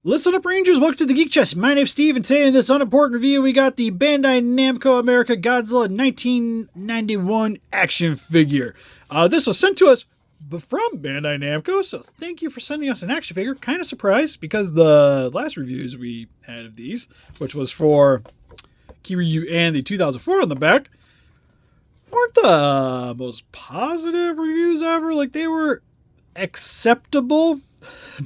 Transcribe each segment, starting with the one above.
Listen up, Rangers. Welcome to the Geek Chest. My name's Steve, and today in this unimportant review, we got the Bandai Namco America Godzilla 1991 action figure. This was sent to us from Bandai Namco, so thank you for sending us an action figure. Kind of surprised, because the last reviews we had of these, which was for Kiryu and the 2004 on the back, weren't the most positive reviews ever. Like, they were acceptable,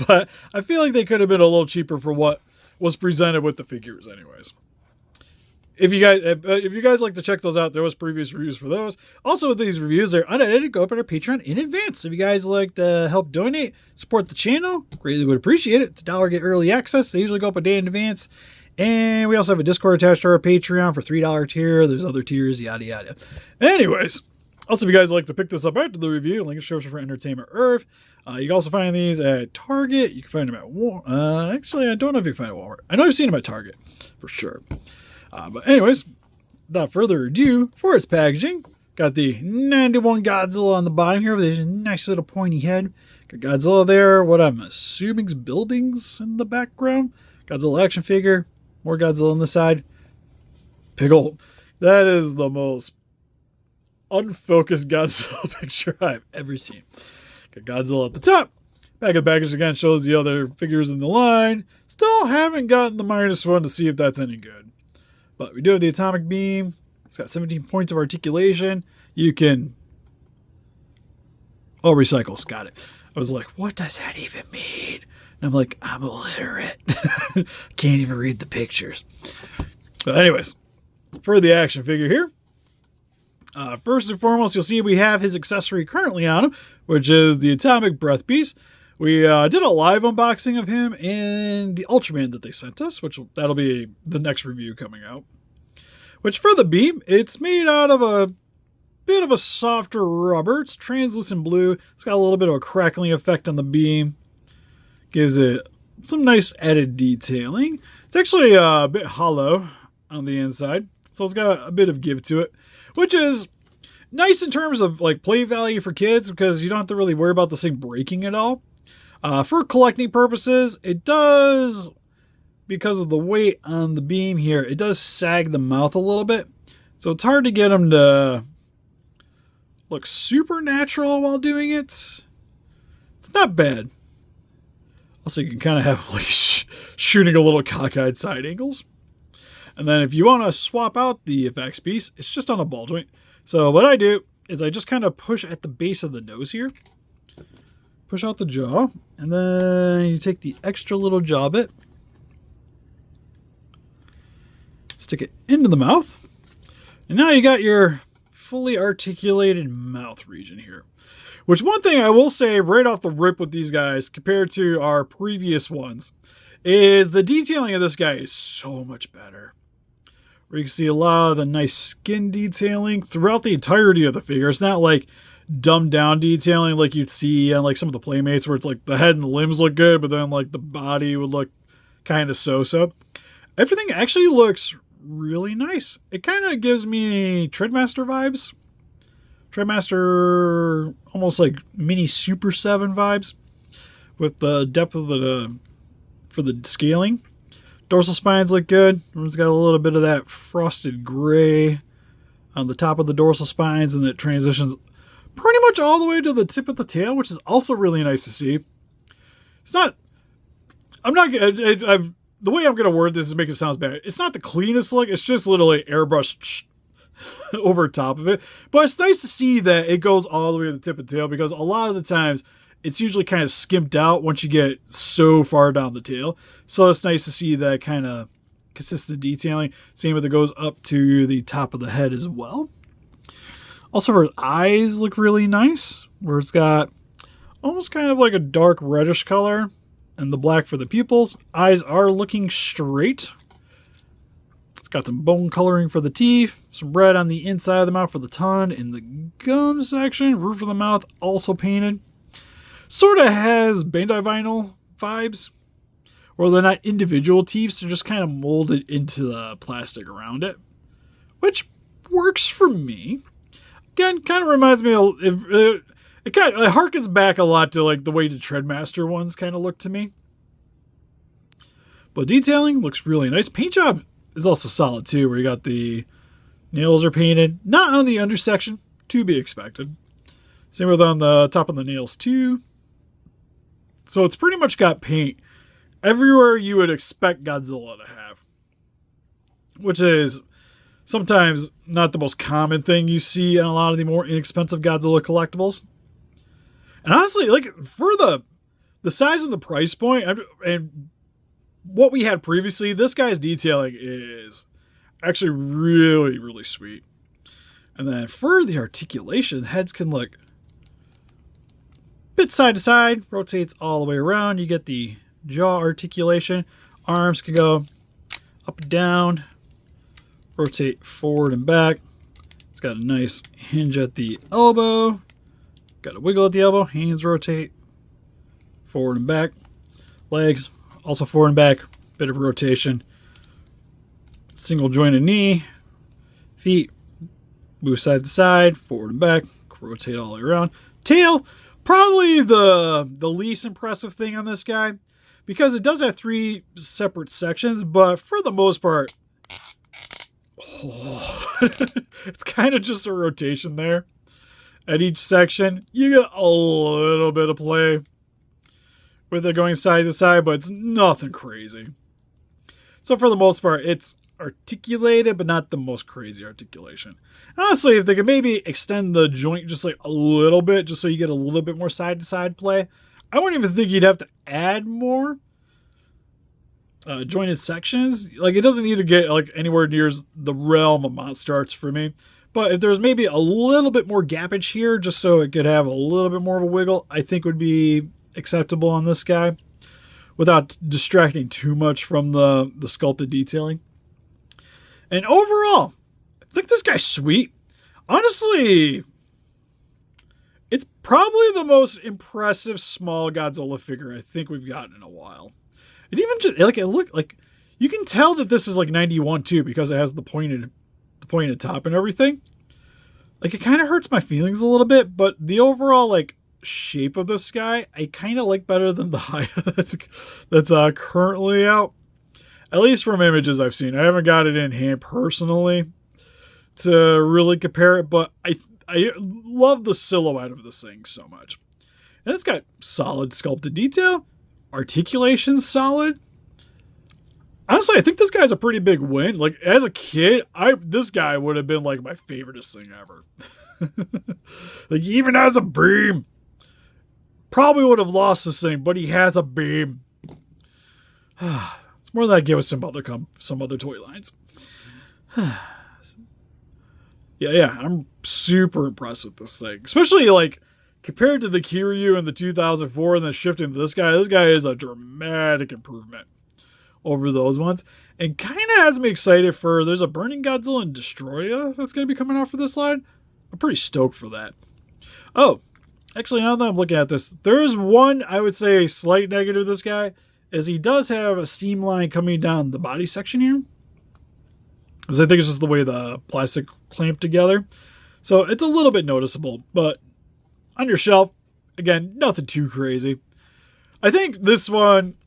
but I feel like they could have been a little cheaper for what was presented with the figures anyways. If you guys like to check those out, there was previous reviews for those. Also, with these reviews, they're unedited. Go up on our Patreon in advance. If you guys like to help donate, support the channel, greatly would appreciate it. It's $1, get early access. They usually go up a day in advance. And we also have a Discord attached to our Patreon for $3 tier. There's other tiers, yada yada. Anyways, also, if you guys like to pick this up after the review, link is shows for Entertainment Earth. You can also find these at Target. You can find them at Walmart. Actually, I don't know if you can find them at Walmart. I know I've seen them at Target, for sure. But anyways, without further ado, for its packaging, got the 91 Godzilla on the bottom here with a nice little pointy head. Got Godzilla there, what I'm assuming is buildings in the background. Godzilla action figure, more Godzilla on the side. Big ol'. That is the most unfocused Godzilla picture I've ever seen. Got Godzilla at the top. Back of the package again shows the other figures in the line. Still haven't gotten the -1 to see if that's any good. But we do have the atomic beam. It's got 17 points of articulation. You can... Oh, recycles. Got it. I was like, what does that even mean? And I'm like, I'm illiterate. Can't even read the pictures. But anyways, for the action figure here. First and foremost, you'll see we have his accessory currently on him, which is the atomic breath piece. We did a live unboxing of him in the Ultraman that they sent us, that'll be the next review coming out. Which for the beam, it's made out of a bit of a softer rubber. It's translucent blue. It's got a little bit of a crackling effect on the beam. Gives it some nice added detailing. It's actually a bit hollow on the inside, so it's got a bit of give to it, which is nice in terms of like play value for kids, because you don't have to really worry about this thing breaking at all. For collecting purposes, it does, because of the weight on the beam here, it does sag the mouth a little bit. So it's hard to get them to look super natural while doing it. It's not bad. Also, you can kind of have like shooting a little cockeyed side angles. And then if you want to swap out the effects piece, it's just on a ball joint. So what I do is I just kind of push at the base of the nose here. Push out the jaw. And then you take the extra little jaw bit. Stick it into the mouth. And now you got your fully articulated mouth region here. Which, one thing I will say right off the rip with these guys, compared to our previous ones, is the detailing of this guy is so much better. Where you can see a lot of the nice skin detailing throughout the entirety of the figure. It's not like dumbed down detailing like you'd see on like some of the Playmates, where it's like the head and the limbs look good, but then like the body would look kind of so-so. Everything actually looks really nice. It kind of gives me Treadmaster vibes. Treadmaster, almost like mini Super 7 vibes, with the depth of for the scaling. Dorsal spines look good. It's got a little bit of that frosted gray on the top of the dorsal spines, and it transitions pretty much all the way to the tip of the tail, which is also really nice to see. It's not... the way I'm going to word this is make it sound bad. It's not the cleanest look. It's just literally airbrushed over top of it. But it's nice to see that it goes all the way to the tip of the tail, because a lot of the times it's usually kind of skimped out once you get so far down the tail. So it's nice to see that kind of consistent detailing. Same with it goes up to the top of the head as well. Also, her eyes look really nice, where it's got almost kind of like a dark reddish color and the black for the pupils. Eyes are looking straight. It's got some bone coloring for the teeth, some red on the inside of the mouth for the tongue, and the gum section, roof of the mouth also painted. Sort of has Bandai vinyl vibes, where they're not individual teeth, they're just kind of molded into the plastic around it, which works for me. Again, kind of reminds me of, it harkens back a lot to like the way the Treadmaster ones kind of look to me. But detailing looks really nice. Paint job is also solid too, where you got the nails are painted. Not on the undersection, to be expected. Same with on the top of the nails too. So it's pretty much got paint everywhere you would expect Godzilla to have. Which is sometimes not the most common thing you see in a lot of the more inexpensive Godzilla collectibles. And honestly, like, for the size and the price point, and what we had previously, this guy's detailing is actually really, really sweet. And then for the articulation, heads can look bit side to side, rotates all the way around. You get the jaw articulation. Arms can go up and down, rotate forward and back. It's got a nice hinge at the elbow. Got a wiggle at the elbow. Hands rotate forward and back. Legs also forward and back. Bit of rotation. Single jointed knee. Feet move side to side, forward and back. Rotate all the way around. Tail, probably the least impressive thing on this guy, because it does have 3 separate sections, but for the most part, it's kind of just a rotation there. At each section, you get a little bit of play with it going side to side, but it's nothing crazy. So for the most part, it's articulated, but not the most crazy articulation. And honestly, if they could maybe extend the joint just like a little bit, just so you get a little bit more side to side play, I wouldn't even think you'd have to add more jointed sections. Like, it doesn't need to get like anywhere near the realm of monster arts for me. But if there's maybe a little bit more gappage here, just so it could have a little bit more of a wiggle, I think would be acceptable on this guy, without distracting too much from the sculpted detailing. And overall, I think this guy's sweet. Honestly, it's probably the most impressive small Godzilla figure I think we've gotten in a while. It even just, like, it looked like, you can tell that this is like 91 too, because it has the pointed top and everything. Like, it kind of hurts my feelings a little bit, but the overall like shape of this guy I kind of like better than the Haya that's currently out, at least from images I've seen. I haven't got it in hand personally to really compare it, but I love the silhouette of this thing so much. And it's got solid sculpted detail, articulation's solid. Honestly, I think this guy's a pretty big win. Like, as a kid, this guy would have been like my favoriteest thing ever. Like, he even has a beam. Probably would have lost this thing, but he has a beam. It's more than I get with some other toy lines. yeah, I'm super impressed with this thing, especially like compared to the Kiryu in the 2004, and then shifting to this guy. This guy is a dramatic improvement over those ones, and kind of has me excited for, there's a Burning Godzilla and Destroya that's going to be coming out for this line. I'm pretty stoked for that. Oh, actually, now that I'm looking at this, there is one, I would say, slight negative of this guy, is he does have a steam line coming down the body section here, because I think it's just the way the plastic clamped together. So it's a little bit noticeable, but on your shelf, again, nothing too crazy. I think this one,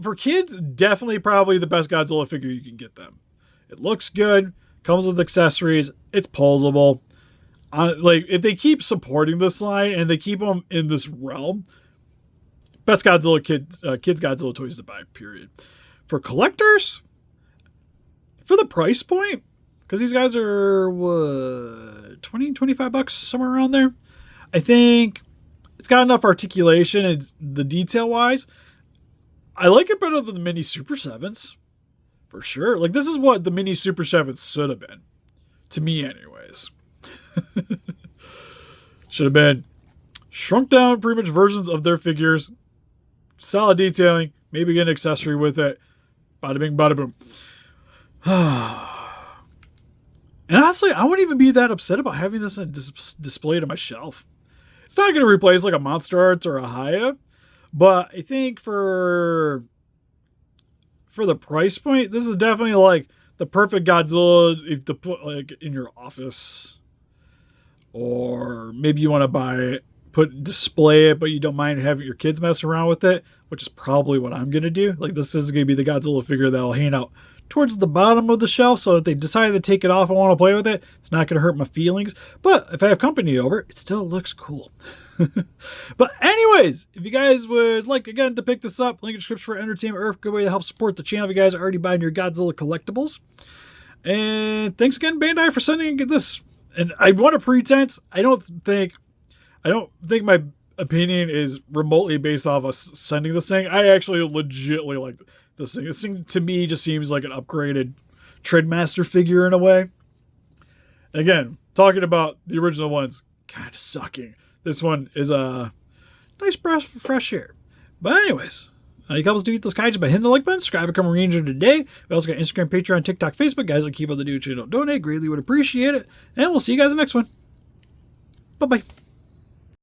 for kids, definitely probably the best Godzilla figure you can get them. It looks good, comes with accessories, it's posable. Like, if they keep supporting this line and they keep them in this realm, best Godzilla kids Godzilla toys to buy, period. For collectors, for the price point, because these guys are what, 20, 25 bucks, somewhere around there, I think it's got enough articulation and the detail wise. I like it better than the mini Super 7s, for sure. Like, this is what the mini Super 7s should have been, to me anyways. Should have been shrunk down pretty much versions of their figures, solid detailing, maybe get an accessory with it, bada bing bada boom. And honestly, I wouldn't even be that upset about having this displayed on my shelf. It's not going to replace like a Monster Arts or a Haya, but I think for the price point, this is definitely like the perfect Godzilla to put like in your office, or maybe you want to buy it display it, but you don't mind having your kids mess around with it, which is probably what I'm going to do. Like, this is going to be the Godzilla figure that I'll hang out towards the bottom of the shelf, so if they decide to take it off and want to play with it, it's not going to hurt my feelings. But if I have company over, it still looks cool. But anyways, if you guys would like, again, to pick this up, link in the description for Entertainment Earth. Good way to help support the channel if you guys are already buying your Godzilla collectibles. And thanks again, Bandai, for sending this. And I want a pretense. I don't think my opinion is remotely based off of sending this thing. I actually legitimately like this thing. This thing to me just seems like an upgraded Treadmaster figure in a way. Again, talking about the original ones, kind of sucking. This one is a nice breath of fresh air. But anyways, you can help us to eat those kaiju by hitting the like button, subscribe, become a ranger today. We also got Instagram, Patreon, TikTok, Facebook. Guys that keep up the do channel, donate. Greatly would appreciate it. And we'll see you guys in the next one. Bye-bye.